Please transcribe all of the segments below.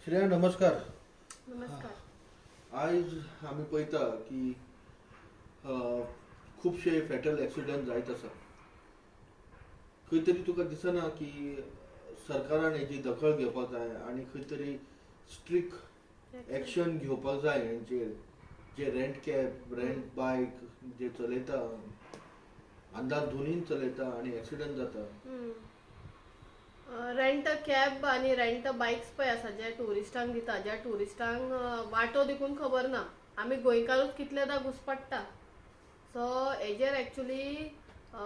श्रेया नमस्कार. नमस्कार. आज आम्ही पळयता की खुबशे फॅटल एक्सिडंट जायत आसा. खंय तरी तुका दिसना की सरकारान हेची दखल घेवपाक जाय आनी खंय तरी स्ट्रिक्ट एक्शन घेवपाक जाय हेंचेर. जे रेंट कॅब रेंट बायक जे चलयता अंधाधुनीन चलयता आनी एक्सिडंट जाता. रेंट कॅब आणि रेंट बाईक्स पळय आसा जे टुरिस्टांक दिता, ज्या टुरिस्टांक वाटो देखून खबर ना. आमी गोंयकारूच कितलेदा घुसपट्टा. सो हेजेर एक्चुअली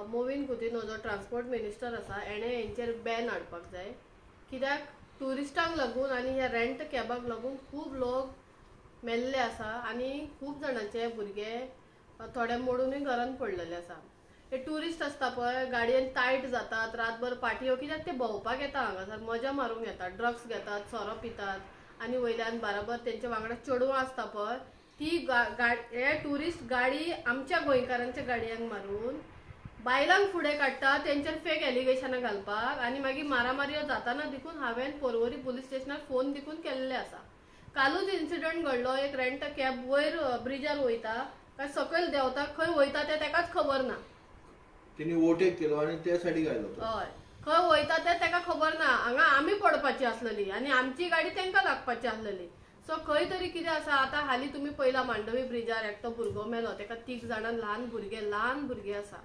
मोविन गुदिन्हो जो ट्रान्सपोर्ट मिनिस्टर आसा एणे हेंचेर बॅन हाडपाक जाय. कित्याक टुरिस्टांक लागून आनी ह्या रेंट कॅबाक लागून खूब लोक मेल्ले आसा आनी खूब जाणांचे भुरगे थोडे मोडूनय घरान पडलेले आसा. हे टुरिस्ट असता पळय गाडयेन टायट जातात, रातभर पाटयो, कित्याक ते भोंवपाक येता हांगासर मजा मारूंक येतात, ड्रग्स घेतात, सोरो पितात आनी वयल्यान बराबर तेंच्या वांगडा चेडवां आसता पळय ती हे टुरिस्ट गाडी आमच्या गोंयकारांच्या गाडयांक मारून बायलांक फुडें काडटा तेंचेर फेक एलिगेशनां घालपाक आनी मागीर मारामारयो जाताना देखून हांवें पर्वरी पुलीस स्टेशनार फोन देखून केल्ले आसा. कालूच इन्सिडंट घडलो. एक रेंट कॅब वयर ब्रिजार वयता काय सकयल देंवता, खंय वयता ते तेकाच खबर ना. तेणी ओवरटेक केलो आनी त्या सायडीक आयलो तो. हय, खंय वयता ते तेका खबर ना. हांगा आमी पडपाची आसलेली आनी आमची गाडी तेंका लागपाची आसलेली. सो खंय तरी कितें आसा. आतां हालीं तुमी पळयला मांडवी ब्रिजार एकटो भुरगो मेलो, तेका 3 जाणां ल्हान भुरगे आसा.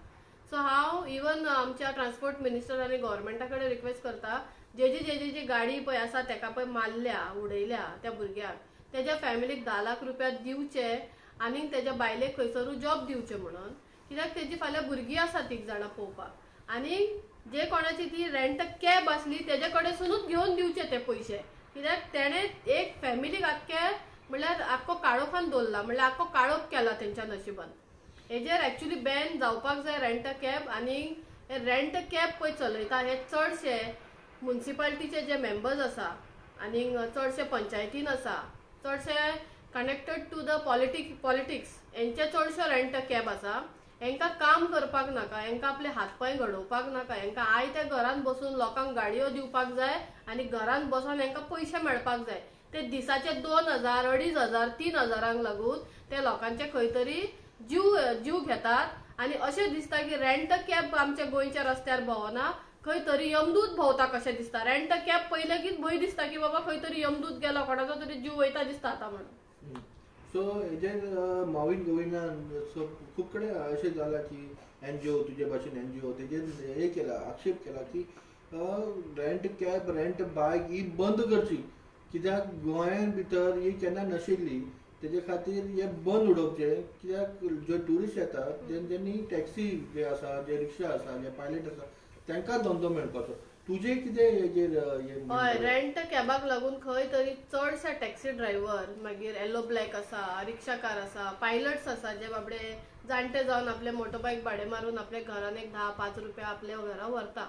सो हांव इवन आमच्या ट्रान्सपोर्ट मिनिस्टर आनी गव्हर्मेंटा कडेन रिक्वेस्ट करता, जी गाडी पळय आसा तेका पळय मारल्या उडयल्या त्या भुरग्याक, तेज्या फॅमिलीक 10 लाख रुपया दिवचे आनी तेज्या बायलेक खंयसरूय जॉब दिवचे म्हणून. कित्याक तेजी फाल्यां भुरगीं आसा 3 जाणां पळोवपाक आनी जे कोणाची ती रेंट कॅब आसली तेजे कडेनसूनच घेवन दिवचे ते पयशे. कित्याक तेणे एक फॅमिलीक आख्खे म्हणल्यार आख्खो काळोखान दवरला, म्हणल्यार आख्खो काळोख केला तेंच्या नशिबान. हेजेर एक्चुअली बॅन जावपाक जाय रेंट कॅब. आनी हे रेंट कॅब पळय चलयता हे चडशे म्युनिसिपालिटीचे जे मेंबर्स आसा आनी चडशे पंचायतीन आसा, चडशे कनेक्टेड टू द पॉलिटिक्स हेंचे चडशे रेंट कॅब आसा. हेंका काम करपाक नाका, हेंका आपले हातपाय घडोवपाक नाका, हेंका आयत्या घरान बसून लोकांक गाडयो दिवपाक जाय आनी घरान बसून हेंका पयशे मेळपाक जाय. ते दिसाचे 2000, 2500, 3000 लागून ते लोकांचे खंय तरी जीव घेतात आनी अशें दिसता की रेंट कॅब आमच्या गोंयच्या रस्त्यार भोंवना, खंय तरी यमदूत भोंवता कशें दिसता. रेंट कॅब पयलेगीत भंय दिसता की बाबा खंय तरी यमदूत गेलो, कोणाचो तरी जीव वयता दिसता आतां म्हणून. सो हेजेर मोविन गोविंदान खूब कडेन अशें जाला की NGO तुजे भाशेन NGO तेजेर हे केला, आक्षेप केला की रेंट कॅब रेंट बायक ही बंद करची. कित्याक गोंयान भितर ही केन्ना नाशिल्ली. तेजे खातीर हे बंद उडोवचे. कित्याक जे ट्युरिस्ट येतात तेंच्यांनी टॅक्सी जे आसा, जे रिक्षा आसा, जे पायलट आसा तांकां धंदो मेळपाचो. तुजे कितें हेजेर हय, रेंट कॅबाक लागून खंय तरी चडशे टॅक्सी ड्रायव्हर, मागीर येलो ब्लॅक आसा, रिक्षाकार आसा, पायलट्स आसा जे बाबडे जाणटे जावन आपले मोटरबायक भाडे मारून आपल्या घरान एक 10-5 रुपया आपल्या घरा व्हरता.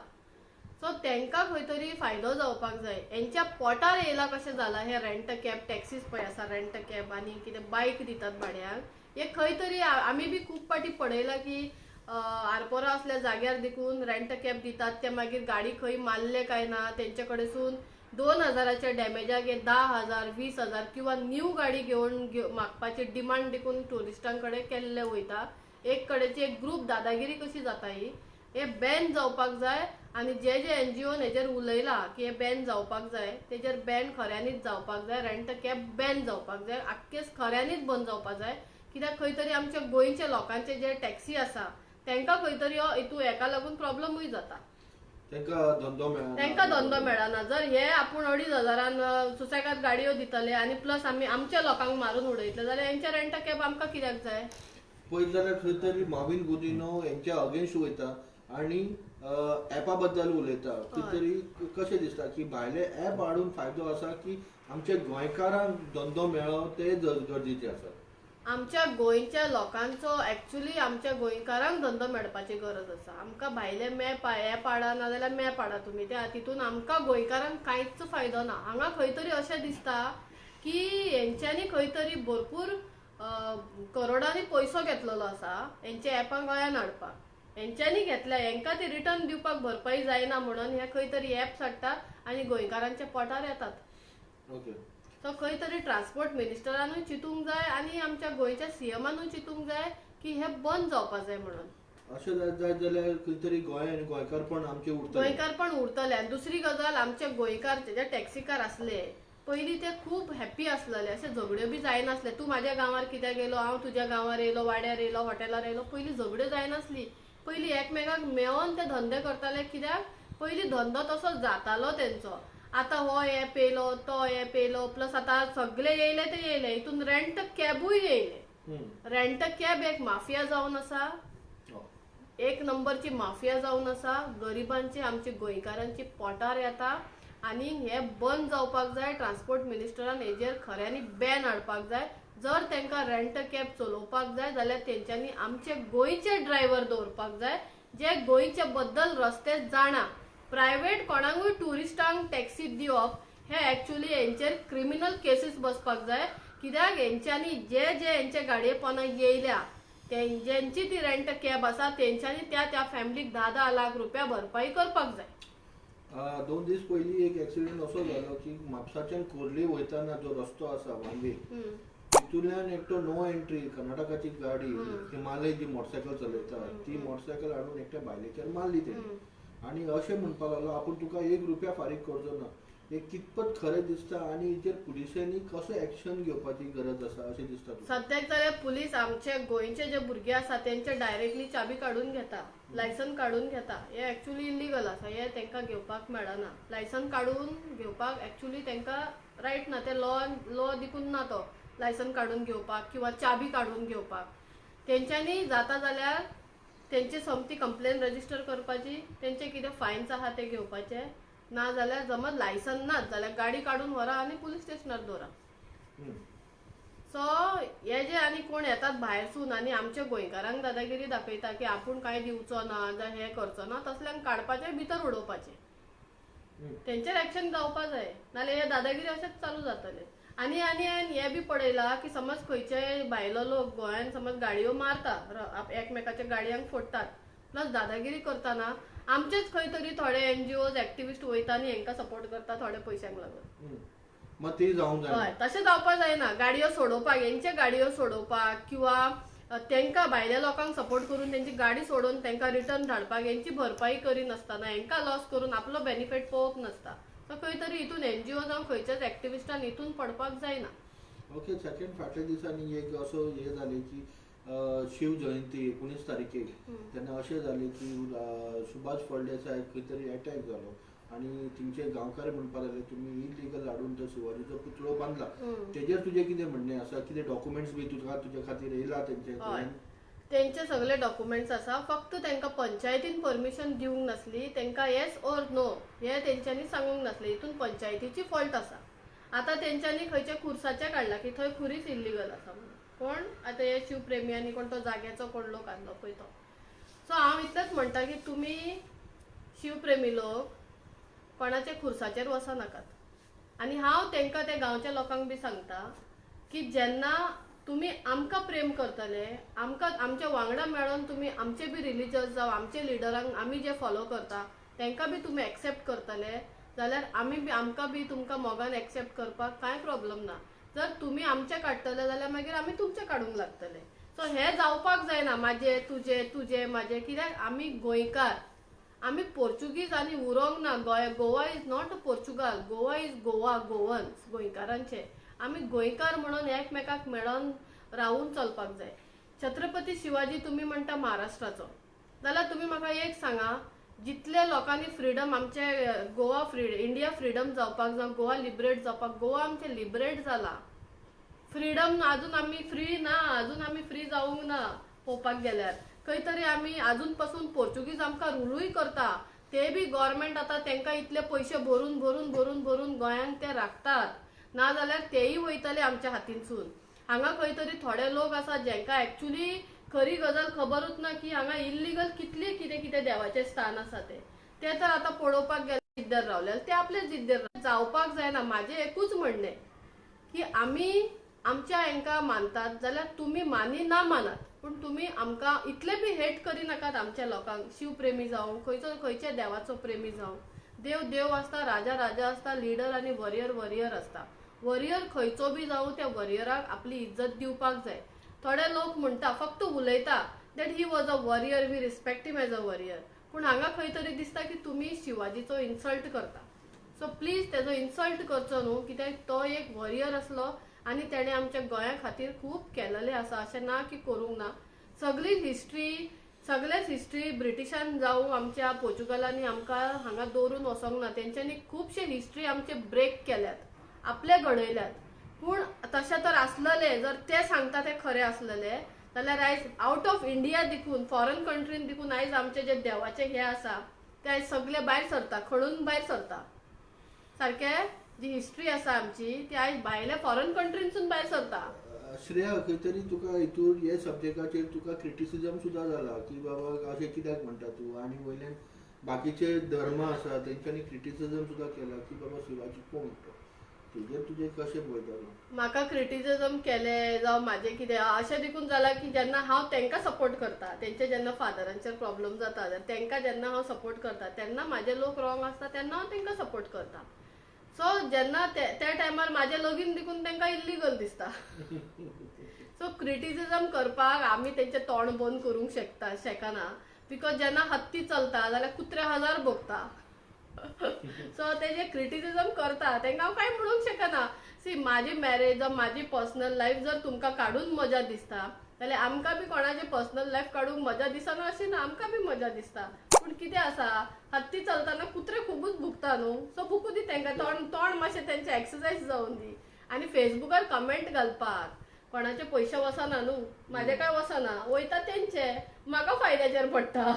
सो तेंका खंय तरी फायदो जावपाक जाय. हेंच्या पोटार येयला कशें जाला हे रेंट कॅब टॅक्सीज पळय आसा, रेंट कॅब आनी कितें बायक दितात भाड्याक, हे खंय तरी आमी बी खूब पाटी पळयला की आरपोरा असल्या जाग्यार देखून रेंट कॅब दितात. ते मागीर गाडी खंय मारले काय ना तेंचे कडेसून 2000च्या डॅमेजाक 10,000, 20,000 किंवा न्यू गाडी घेवन मागपाची डिमांड देखून टुरिस्टांकडे केल्ले वयता. एक कडेची एक ग्रुप दादागिरी कशी जाता ही. हे बॅन जावपाक जाय आनी जे NGO हेजेर उलयला की हे बॅन जावपाक जाय, तेजेर बॅन खऱ्यांनीच जावपाक जाय. रेंट कॅब बॅन जावपाक जाय, आख्खेच खऱ्यांनीच बंद जावपाक जाय. कित्याक खंय तरी आमच्या गोंयच्या लोकांचे जे टॅक्सी आसा तेंका खंय तरी हितू हेका लागून प्रॉब्लमूय जाता. तेंका धंदो मेळना. जर हे आपूण 2,500 सुसेगाद गाडयो दितले आनी प्लस आमी आमच्या लोकांक मारून उडयतले जाल्यार हेंचे रेंट कॅब आमकां कित्याक जाय. पळयत जाल्यार खंय तरी मोविन गुदिन्हो हेंच्या अगेन्स्ट वयता आनी ऍपा बद्दल उलयता. खंय तरी कशें दिसता की भायले ऍप हाडून फायदो आसा की आमच्या गोंयकारांक धंदो मेळप ते गरजेचे आसा. आमच्या गोंयच्या लोकांचो एक्चुअली आमच्या गोंयकारांक धंदो मेळपाची गरज आसा. आमकां भायले ऍप हाडा नाजाल्यार मॅप हाडा तुमी, त्या तितून आमकां गोंयकारांक कांयच फायदो ना. हांगा खंय तरी अशें दिसता की हेंच्यांनी खंय तरी भरपूर करोडांनी पैसो घेतलेलो आसा हेंचे ऍपां गोंयान हाडपाक. हेंच्यांनी घेतल्या, हेंकां ती रिटर्न दिवपाक भरपाई जायना म्हणून हे खंय तरी ऍप्स हाडटात आनी गोंयकारांच्या पोटार येतात. ओके. सो खंय तरी ट्रान्सपोर्ट मिनिस्टरानूय चिंतूंक जाय आनी आमच्या गोंयच्या सीएमानूय चिंतूंक जाय की हे बंद जावपाक जाय म्हणून. अशें जायत जाल्यार खंय तरी गोंयान गोंयकारपण आमचें उरतलें. गोंयकारपण उरतलें. आनी दुसरी गजाल, आमचे गोंयकार जे टॅक्सीकार आसले पयलीं ते खूब हॅप्पी आसलेले, अशे झगड्यो बी जायनासले. तूं म्हाज्या गांवार कित्याक येयलो, हांव तुज्या गांवार येयलो, वाड्यार येयलो, हॉटेलार येयलो. पयलीं झगड्यो जायनासली. पयलीं एकमेकाक मेळोन ते धंदे करताले. कित्याक पयलीं धंदो तसो जातालो तेंचो. आतां हो हे पेलो, तो हे पेलो, प्लस आतां सगळे येयले ते येयले. हितून रेंट कॅबूय येयले. रेंट कॅब एक माफिया जावन आसा, एक नंबरची माफिया जावन आसा. गरिबांची, आमची गोंयकारांची पोटार येता आनी हे बंद जावपाक जाय. ट्रान्सपोर्ट मिनिस्टरान हेजेर खऱ्यांनी बॅन हाडपाक जाय. जर तांकां रेंट कॅब चलोवपाक जाय जाल्यार तेंच्यांनी आमचे गोंयचे ड्रायव्हर दवरपाक जाय जे गोंयचे बद्दल रस्ते जाणा. प्रायव्हेट कोणाकूय टुरिस्टांक टॅक्सी दिवप हे एक्चुअली हेंचेर क्रिमिनल केसीस बसपाक जाय. कित्याक हेंच्यांनी जे हेंचे गाडये पोंदा येयल्या ज्यांची ती रेंट कॅब आसा तेंच्यांनी त्या फॅमिलीक 10-10 लाख रुपया भरपाई करपाक जाय. 2 दीस पयलीं एक एक्सिडेंट असो जालो की म्हापसाच्यान खोर्ली वयताना जो रस्तो आसा वांगे, तितूंतल्यान एकटो नो एंट्री कर्नाटकाची गाडी हिमालय जी मोटरसायकल चलयता ती मोटरसायकल हाडून एकट्या बायलेचेर मारली तेणी. आनी अशें म्हणपाक लागलो आपूण तुका 1 रुपया फारीक करचो ना. हे कितपत खरें दिसता आनी हेचेर पुलिसांनी कसो एक्शन घेवपाची गरज आसा अशें दिसता तुका? सद्याक जाल्यार पुलीस आमचे गोंयचे जे भुरगे आसा तेंचे डायरेक्टली चाबी काडून घेता, लायसन काडून घेता. हे एक्चुअली इलिगल आसा. हे तांकां घेवपाक मेळना. लायसन काडून घेवपाक एक्चुअली तांकां रायट ना. ते लॉ दिकून ना तो लायसन काडून घेवपाक किंवा चाबी काडून घेवपाक. तेंच्यांनी जाता जाल्यार तेंची समती कंप्लेन रजिस्टर करपाची, तेंचे कितें फायन्स आहा ते घेवपाचे. ना जाल्यार समज लायसन नाच जाल्यार गाडी काडून व्हरा आनी पुलीस स्टेशनार दवरा. सो हे जे आनी कोण येतात भायरसून आनी आमच्या गोंयकारांक दादागिरी दाखयता की आपूण कांय दिवचो ना जाल्यार हे करचो ना, तसल्यांक काडपाचे भितर उडोवपाचे. तेंचेर एक्शन जावपा जाय. नाल्यार हे दादागिरी अशेंच चालू जातले. आनी हे बी पळयला की समज खंयचे भायलो लोक गोंयान समज गाडयो मारता, एकमेकाच्या गाडयांक फोडटात, प्लस दादागिरी करतना आमचेच खंय तरी थोडे एनजीओज एक्टिविस्ट वयता आनी हेंकां सपोर्ट करता थोडे पयशांक लागून. मग ते जावंक जाय. हय, तशें जावपाक जायना. गाडयो सोडोवपाक, हेंचे गाडयो सोडोवपाक किंवा तेंकां भायल्या लोकांक सपोर्ट करून तेंची गाडी सोडून तेंकां रिटर्न धाडपाक हेंची भरपाई करिनासतना हेंकां लॉस करून आपलो बेनिफीट पळोवप नासता. सो खंय तरी हितून एनजीओ जावं खंयच्याच एक्टिविस्टान हितून पडपाक जायना. ओके. सेकंड फाटल्या दिसांनी एक असो हे जाले की शिव जयंती 19 तारखेक तेन्ना अशें जालें की सुभाष फळदेसायाक खंय तरी अटॅक जालो आनी तिंचे गांवकार म्हणपाक लागले तुमी इलिगल हाडून तो शिवाजीचो पुतळो बांदला. तेजेर तुजें कितें म्हणणें आसा? कितें डॉक्युमेंट्स बी तुजे खातीर येयला तेंचे? तेंचे सगळे डॉक्युमेंट्स आसा. फक्त तांकां पंचायतीन परमिशन दिवंक नासली. तांकां येस ऑर नो हे तेंच्यांनी सांगूंक नासलें. हितून पंचायतीची फॉल्ट आसा. आतां तेंच्यांनी खंयच्या खुर्साचे काडला की थंय खुरीच इल्लिगल आसा म्हणून. कोण आतां हे शिवप्रेमी आनी कोण तो जाग्याचो कोण लोक आसलो पळय तो. सो हांव इतलेंच म्हणटा की तुमी शिवप्रेमी लोक कोणाच्या खुर्साचेर वचनाकात. आनी हांव तांकां ते गांवच्या लोकांक बी सांगता की जेन्ना तुमी आमकां प्रेम करतले, आमच्या वांगडा मेळोन तुमी आमचे बी रिलिजियस जावं आमचे लिडरांक आमी जे फॉलो करता तांकां बी तुमी एक्सेप्ट करतले जाल्यार आमकां बी तुमकां मोगान एक्सेप्ट करपाक कांय प्रॉब्लम ना. जर तुमी आमचे काडटले जाल्यार मागीर आमी तुमचे काडूंक लागतले. सो हे जावपाक जायना म्हाजे तुजे म्हाजे. कित्याक आमी गोंयकार, आमी पोर्चुगीज आनी उरोंक ना. Goa is not a Portugal. Goa is Goans गोंयकारांचे. आमी गोंयकार म्हणून एकमेकाक मेळोन रावून चलपाक जाय. छत्रपती शिवाजी तुमी म्हणटा महाराष्ट्राचो जाल्यार तुमी म्हाका एक सांगा, जितले लोकांनी फ्रीडम आमचे इंडिया फ्रीडम जावपाक जावं गोवा लिबरेट जावपाक, गोवा आमचे लिबरेट जाला. फ्रीडम अजून आमी फ्री ना, अजून आमी फ्री जावंक ना. पळोवपाक गेल्यार खंय तरी आमी अजून पासून पोर्चुगीज आमकां रुलूय करता. ते बी गव्हर्मेंट आतां तांकां इतले पयशे भरून भरून भरून भरून गोंयांक ते राखतात. ना जाल्यार तेय वयतले आमच्या हातीनसून. हांगा खंय तरी थोडे लोक आसा जेंकां एक्चुअली खरी गजाल खबरूच ना की हांगा इल्लिगल कितले कितें कितें देवाचे स्थान आसा ते तर आतां पळोवपाक गेले जिद्देर रावले ते आपले जिद्देर जावपाक जायना. म्हाजें एकूच म्हणणें की आमी आमच्या हांकां मानतात जाल्यार तुमी मानी ना मानात, पूण तुमी आमकां इतले बी हेट करी नाकात. आमच्या लोकांक शिवप्रेमी जावं खंयच्या देवाचो प्रेमी जावं. देव आसता, राजा आसता, लिडर आनी वॉरियर आसता. वरियर खंयचो बी जावं त्या वरियराक आपली इज्जत दिवपाक जाय. थोडे लोक म्हणटा फक्त उलयता that he was a warrior, we respect him as a warrior. पूण हांगा खंय तरी दिसता की तुमी शिवाजीचो इन्सल्ट करता. सो प्लीज तेजो इन्सल्ट करचो न्हू, कित्याक तो एक वरियर असलो आनी तेणे आमच्या गोंया खातीर खूब केलेलें आसा. अशें ना की करूंक ना. सगळेच हिस्ट्री ब्रिटिशान जावं आमच्या पोर्चुगलांनी आमकां हांगा दवरून वचोंक ना. तेंच्यांनी खुबशे हिस्ट्री आमचे ब्रेक केल्यात, आपले घडयल्यात. पूण तशें तर आसलेले, जर ते सांगता ते खरें आसलेले जाल्यार आयज आउट ऑफ इंडिया देखून, फॉरेन कंट्रीन देखून आयज आमचे जे देवाचे हे आसा ते आयज सगळे भायर सरता, खडून भायर सरता. सारकें जी हिस्ट्री आसा आमची ती आयज भायल्या फॉरेन कंट्रीनसून भायर सरता. श्रेया, खंय तरी तुका हितूर हे सब्जेक्टाचेर तुका क्रिटिसिजम सुद्दां जाला की बाबा अशें कित्याक म्हणटा तूं, आनी वयल्यान बाकीचे धर्म आसा तेंच्यांनी क्रिटिसिजम सुद्दां केला की बाबा शिवाजी कोण तो. तुजें कशें पळयता? म्हाका क्रिटिसिजम केले जावं म्हाजें कितें अशें देखून जाला की जेन्ना हांव तेंकां सपोर्ट करता, तेंचे जेन्ना फादरांचेर प्रॉब्लेम जाता तेंकां जेन्ना हांव सपोर्ट करता तेन्ना म्हाजे लोक रॉंग आसता तेन्ना हांव तेंकां सपोर्ट करता. सो जेन्ना त्या टायमार म्हाजें लगीन देखून तेंकां इल्लीगल दिसता. सो क्रिटिसिजम करपाक आमी तेंचें तोंड बंद करूंक शकना. बिकॉज जेन्ना हत्ती चलता जाल्यार कुत्रे हजार भोगता. सो ते जे क्रिटिसिजम करता तेंकां हांव कांय म्हणूंक शकना. सी, म्हाजी मॅरेज जावं म्हाजी पर्सनल लायफ जर तुमकां काडून मजा दिसता जाल्यार आमकां बी कोणाची पर्सनल लायफ काडूंक मजा दिसना अशें ना, आमकां बी मजा दिसता. पूण कितें आसा, हत्ती चलतना कुत्रे खुबूच भुकता न्हू. सो भुकू दी तेंकां, तोंड मातशें तेंचें एक्सरसायज जावून दी. आनी फेसबुकार कमेंट घालपाक कोणाचे पयशे वचना न्हू, म्हाजे काय वचना, वयता तेंचे, म्हाका फायद्याचेर पडटा.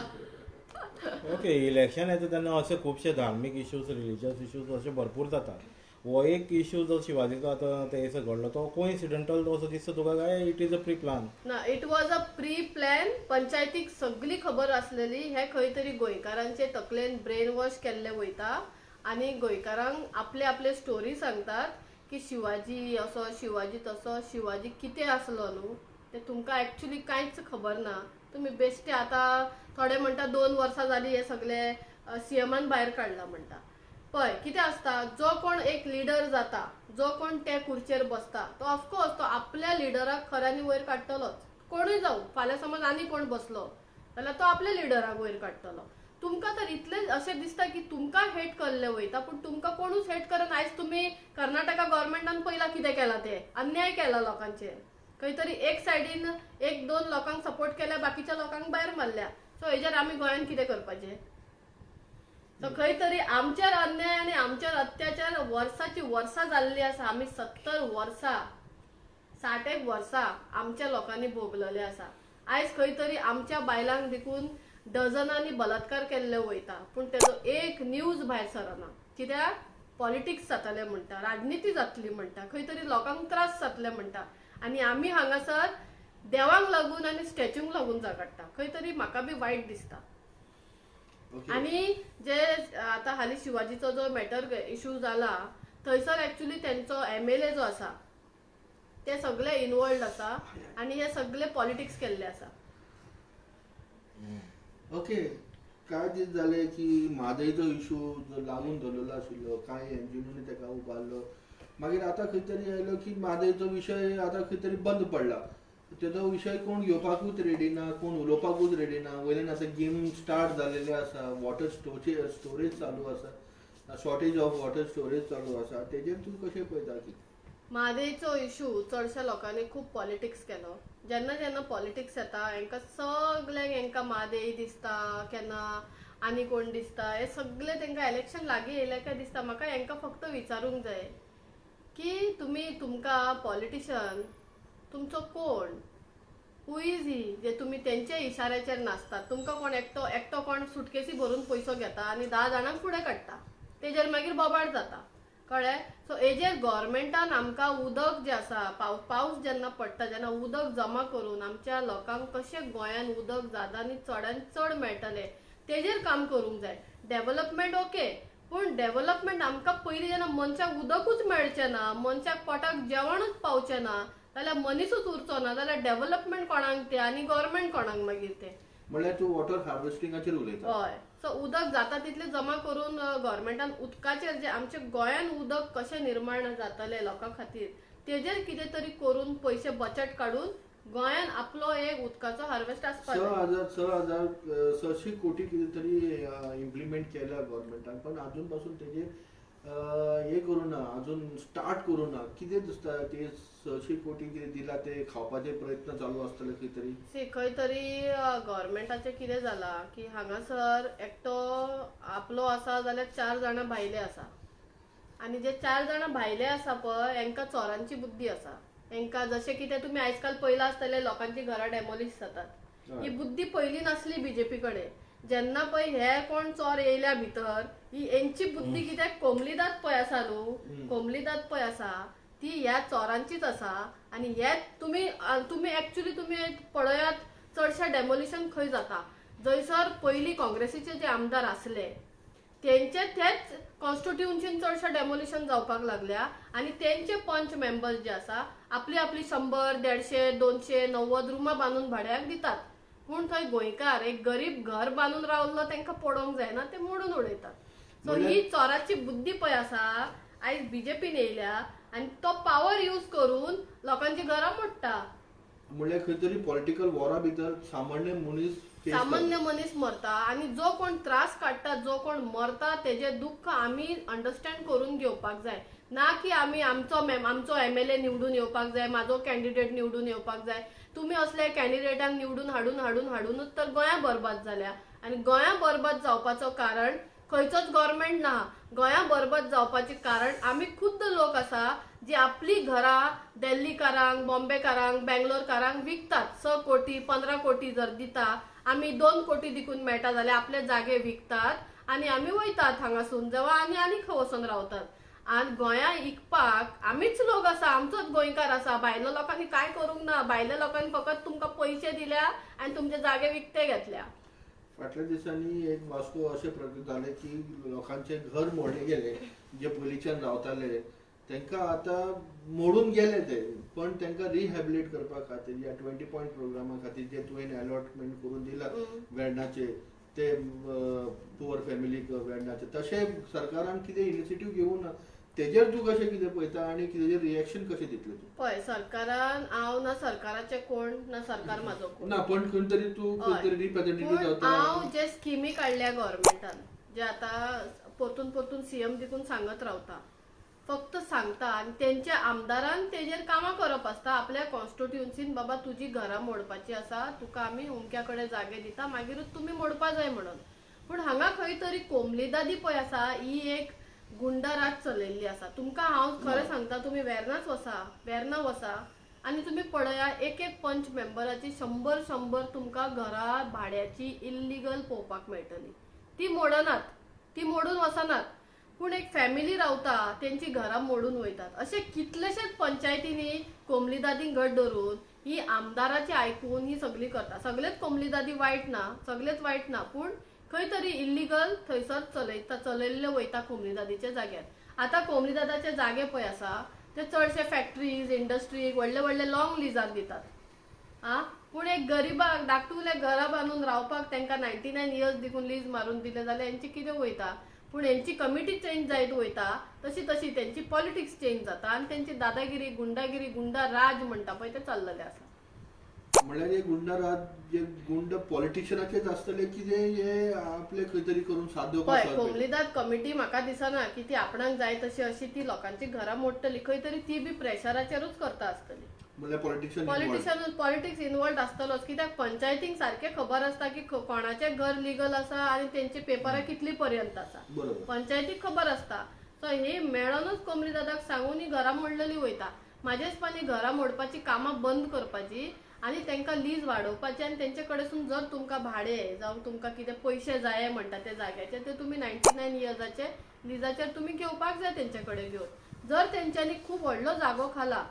ओके, इलेक्शन येता तेन्ना अशे खुबशे धार्मीक इश्यूज, रिलिजियस इश्यूज अशे भरपूर जातात. हो एक इश्यू जो शिवाजीचो आतां ते दिसा घडलो तो कोइन्सिडेंटल असो दिसता तुका, काय it is a pre plan? ना, it was a pre plan. पंचायतीक सगळी खबर आसलेली. हे खंय तरी गोंयकारांचे तकलेन ब्रेन वॉश केल्ले वयता आनी गोंयकारांक आपले आपले स्टोरी सांगतात की शिवाजी असो, शिवाजी तसो. शिवाजी कितें आसलो न्हू ते तुमकां एक्चुअली कांयच खबर ना. तुमी बेश्टे आतां थोडे म्हणटा 2 वर्सां जाली हे सगळे सीएमान भायर काडला म्हणटा. पळय कितें आसता, जो कोण एक लिडर जाता, जो कोण ते खुर्चेर बसता, तो ऑफकोर्स तो आपल्या लिडराक खऱ्यांनी वयर काडटलोच. कोणूय जावं, फाल्यां समज आनी कोण बसलो जाल्यार तो आपल्या लिडराक वयर काडटलो. तुमकां तर इतलें अशें दिसता की तुमकां हेट केल्लें वयता, पूण तुमकां कोणूच हेट करना. आयज तुमी कर्नाटका गव्हर्मेंटान पयला कितें केला, ते अन्याय केला लोकांचेर. खंय तरी एक सायडीन 1-2 लोकांक सपोर्ट केल्या, बाकीच्या लोकांक भायर मारल्या. सो हेजेर आमी गोंयान कितें करपाचें? सो खंय तरी आमचेर अन्याय आनी आमचेर अत्याचार वर्साची वर्सां जाल्ली आसा. आमी 70 वर्सां, 60 वर्सां आमच्या लोकांनी भोगलेले आसा. आयज खंय तरी आमच्या बायलांक देखून डझनांनी बलात्कार केल्ले वयता, पूण तेजो एक न्यूज भायर सरना. कित्याक? पॉलिटिक्स जातले म्हणटा, राजनिती जातली म्हणटा, खंय तरी लोकांक त्रास जातले म्हणटा. आनी आमी हांगासर देवांक लागून आनी स्टॅच्यूंक लागून झगडटा. खंय तरी म्हाका बी वायट दिसता. आनी जे आतां हालीं शिवाजीचो जो मॅटर इश्यू जाला थंयसर एक्चुअली तेंचो MLA जो आसा ते सगळे इनवॉल्ड आसा आनी हे सगळे पॉलिटिक्स केल्ले आसा. ओके, काय दीस जाले की म्हादयचो इश्यू जो लागून धरलेलो आशिल्लो, कांय एनजीओनी ताका उबारलो. मागीर आतां खंय तरी आयलो की म्हादयचो विशय आतां खंय तरी बंद पडला. तेजो विशय कोण घेवपाकूच रेडी ना, कोण उलोवपाकूच रेडी ना. वयल्यान आतां गेम स्टार्ट जालेले आसा, वॉटर स्टोरेज चालू आसा, शॉर्टेज ऑफ वॉटर स्टोरेज चालू आसा. तेजेर तूं कशें पळयता की म्हादयचो इश्यू चडशा लोकांनी खूब पॉलिटिक्स केलो. जेन्ना जेन्ना पॉलिटिक्स येता हांकां सगळ्यांक हांकां म्हादय दिसता, केन्ना आनी कोण दिसता. हे सगळे तांकां इलेक्शन लागीं येयलें काय दिसता. म्हाका हांकां फक्त विचारूंक जाय की तुमकां पॉलिटिशियन तुमचो कोण, हू इज ही, जे तुमी तेंचे इशाऱ्याचेर नाचतात. तुमकां कोण एकटो कोण सुटकेसी भरून पयसो घेता आनी 10 जाणांक फुडें काडटा, तेजेर मागीर बोबाड जाता. कळ्ळें? सो हेजेर गव्हर्मेंटान आमकां उदक जे आसा, पावस जेन्ना पडटा, जेन्ना उदक जमा करून आमच्या लोकांक कशें गोंयान उदक जादांनी चडान चड मेळटलें तेजेर काम करूंक जाय. डेव्हलपमेंट ओके, पूण डेव्हलपमेंट आमकां पयलीं जेन्ना मनशाक उदकूच मेळचें ना, मनशाक पोटाक जेवणूच पावचें ना, जाल्यार मनीसूच उरचो ना, जाल्यार डेव्हलपमेंट कोणाक तें आनी गव्हर्मेंट कोणाक मागीर तें. म्हणल्यार तूं वॉटर हार्वेस्टिंगाचेर उलयता. हय. सो उदक जाता तितले जमा करून गव्हर्मेंटान उदकाचेर जे आमचे गोंयान उदक कशें निर्माण जातले लोकां खातीर तेजेर कितें तरी करून पयशे बचत काडून गोंयान आपलो एक उदकाचो हार्वेस्ट आसपाक जाय. 6,000 कोटी कितें तरी इम्प्लिमेंट केल्या गव्हर्मेंटान, पण अजून पासून तेजेर हे करूं ना, अजून स्टार्ट करूं ना. कितें दिसता ते 600 कोटी कितें दिला ते खावपाचे प्रयत्न चालू आसतले खंय तरी? खंय तरी गव्हर्मेंटाचें कितें जालां की हांगासर एकटो आपलो आसा जाल्यार 4 जाणां भायले आसा आनी जे 4 जाणां भायले आसा पळय हेंकां चोरांची बुद्धी आसा. हेंकां जशें कितें तुमी आजकाल पयलां आसतलें लोकांची घरां डेमोलिश जातात. ही बुद्धी पयली नासली बीजेपी कडेन. जेन्ना पळय हे कोण चोर येयल्या भितर ही हेंची बुद्धी कित्याक कोमलीदाद पळय आसा न्हू, कोमलीदाद पळय आसा ती ह्या चोरांचीच आसा. आनी हे तुम्ही एक्चुअली तुम्ही पळयात चडशे डेमोलिशन खंय जाता जंयसर पयलीं काँग्रेसीचे जे आमदार आसले तेंचे तेच कॉन्स्टिट्युन्सीन चडशे डेमोलिशन जावपाक लागल्या आनी तेंचे पंच मेंबर्स जे आसा आपली 100, 150, 200, 90 रुमां बांदून भाड्याक दितात. पूण थंय गोंयकार एक गरीब घर बांदून रावल्लो तांकां पडोवंक जायना ते मोडून उडयतात. सो ही चोराची बुद्धी पळय आसा आयज बीजेपीन येयल्या आनी तो पावर यूज करून लोकांची घरां मोडटा. म्हणल्यार खंय तरी पॉलिटिकल वॉरा भितर सामान्य मनीस मरता आनी जो कोण त्रास काडटा जो कोण मरता तेजे दुःख आमी अंडरस्टँड करून घेवपाक जाय. ना की आमी आमचो एमएलए निवडून येवपाक जाय, म्हाजो कॅन्डिडेट निवडून येवपाक जाय. तुम्ही असले कॅन्डिडेटांक निवडून हाडूनच तर गोंया बरबाद जाल्या. आनी गोंया बरबाद जावपाचो कारण खंयचोच गव्हर्मेंट ना. गोंया बरबाद जावपाचे कारण आमी खुद्द लोक आसा जी आपली घरां दिल्लीकारांक, बॉम्बेकारांक, बेंगलोरकारांक विकतात. 6 कोटी 15 कोटी जर दिता आमी 2 कोटी दिकून मेळटा जाल्यार आपले जागे विकतात आनी आमी वयतात हांगासून जेव्हा आनी खंय वचून रावतात. आनी गोंया इकपाक आमीच लोक आसा, आमचोच गोंयकार आसा. भायल्या लोकांनी काय करूंक ना. भायल्या लोकांनी फकत तुमकां पयशे दिल्या आनी तुमचे जागे विकते घेतल्या. फाटल्या दिसांनी एक वास्को अशें प्रगत जालें की लोकांचे घर मोडले गेले जे पयलींच्यान रावताले तांकां आतां मोडून गेले ते, पण तांकां रिहॅबिलिट करपा खातीर या 20 पॉयंट प्रोग्रामा खातीर जे तुवें अलॉटमेंट करून दिला वेर्णाचे ते पुअर फॅमिलीक वेर्णाचे, तशें सरकारान कितें इनिशिएटीव घेवूं ना. तेजेर तूं कशें कितें पळयता आनी तेजेर रिएक्शन कशें दितलें तूं? पळय सरकारान हांव ना सरकाराचे कोण ना सरकार म्हाजो कोण ना, पण खंय तरी तूं खंय तरी रिप्रेझेंटेटिव्ह जाता. हांव जे स्किमी काडल्या गव्हर्मेंटान जे आतां परतून सीएम देखून सांगत रावता, फक्त सांगता आनी तेंच्या आमदारान तेजेर कामां करप आसता आपल्या कॉन्स्टिट्युन्सीन. बाबा तुजी घरां मोडपाची आसा, तुका आमी हुमक्या कडेन जागे दिता, मागीरूच तुमी मोडपा जाय म्हणून. पूण हांगा खंय तरी कोमलीदादी पळय आसा ही एक गुंडाराज चलयल्ली आसा. तुमकां हांव खरें सांगता तुमी वेर्णा वसा आनी तुमी पळया एक पंच मेंबराची 100 तुमकां घरां भाड्याची इल्लिगल पळोवपाक मेळटली. ती मोडनात, ती मोडून वचनात, पूण एक फॅमिली रावता तेंची घरां मोडून वयतात. अशे कितलेशेच पंचायतींनी कोमलीदादींक घट धरून ही आमदाराची आयकून ही सगळी करता. सगळेच कोमलीदादी वायट ना, सगळेच वायट ना, पूण खंय तरी इल्लिगल थंयसर चलयल्ले वयता कोमलीदादीच्या जाग्यार. आतां कोमलीदादाचे जागे पळय आसा ते चडशे फॅक्टरीज इंडस्ट्रीक व्हडले लॉंग लिजार दितात. पूण एक गरीबाक धाकटुले घरां बांदून रावपाक तांकां 99 इयर्स दिकून लीज मारून दिले जाल्यार हेंची कितें वयता. पूण हेंची कमिटी चेंज जायत वयता तशी तेंची पॉलिटिक्स चेंज जाता आनी तेंची दादागिरी गुंडा राज म्हणटा पळय ते चल्लेले आसा. म्हणल्यार हे गुंडाराज जे गुंड पॉलिटिशियनाचेच आसतले की हे आपले खंय तरी करून साध्य पळय कोमलीदाद कमिटी म्हाका दिसना की ती आपणाक जाय तशी अशी ती लोकांची घरां मोडटली. खंय तरी ती बी प्रेशराचेरूच करता आसतली. म्हणल्यार पॉलिटिक्स इन्वॉल्ड आसतलोच. कित्याक पंचायतींक सारखे खबर आसता की कोणाचे घर लिगल आसा आनी तेंची पेपरां कितली पर्यंत आसा, पंचायतीक खबर आसता. सो हे मेळोनूच कोमलीदादाक सांगून ही घरां मोडलेली वयता. म्हाज्या हिसपानी घरां मोडपाची कामां बंद करपाची आनी तांकां लीज वाडोवपाची आनी तेंचे कडेसून जर तुमकां भाडे जावं तुमकां कितें पयशे जाय म्हणटा ते जाग्याचे ते तुमी 99 इयर्साचे लिजाचेर तुमी घेवपाक जाय तेंचे कडेन घेवन. जर तेंच्यांनी खूब व्हडलो जागो खाला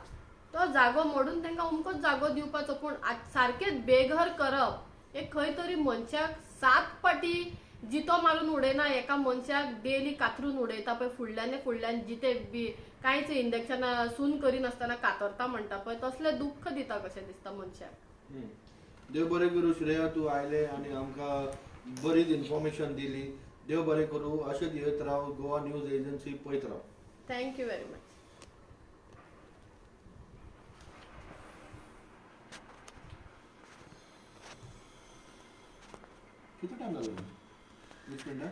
तो जागो मोडून तांकां अमकोच जागो दिवपाचो. पूण सारकेच बेघर करप एक खंय तरी मनशाक 7 पाटी जितो मारून उडयना एका मनशाक डेली कातरून उडयता पळय फुडल्यान जिते कांयच इंजेक्शनां सून करिनासतना कातरता म्हणटा पळय तसले दुख्ख दिता कशें दिसता मनशाक. देव बरें करूं श्रेया तूं आयले आनी आमकां बरीच इन्फॉर्मेशन दिली. देव बरें करूं. अशेंच येत राव. गोवा न्यूज एजन्सी पळयत राव. Thank you very much. किती टायम जालो? 20 मिनटां.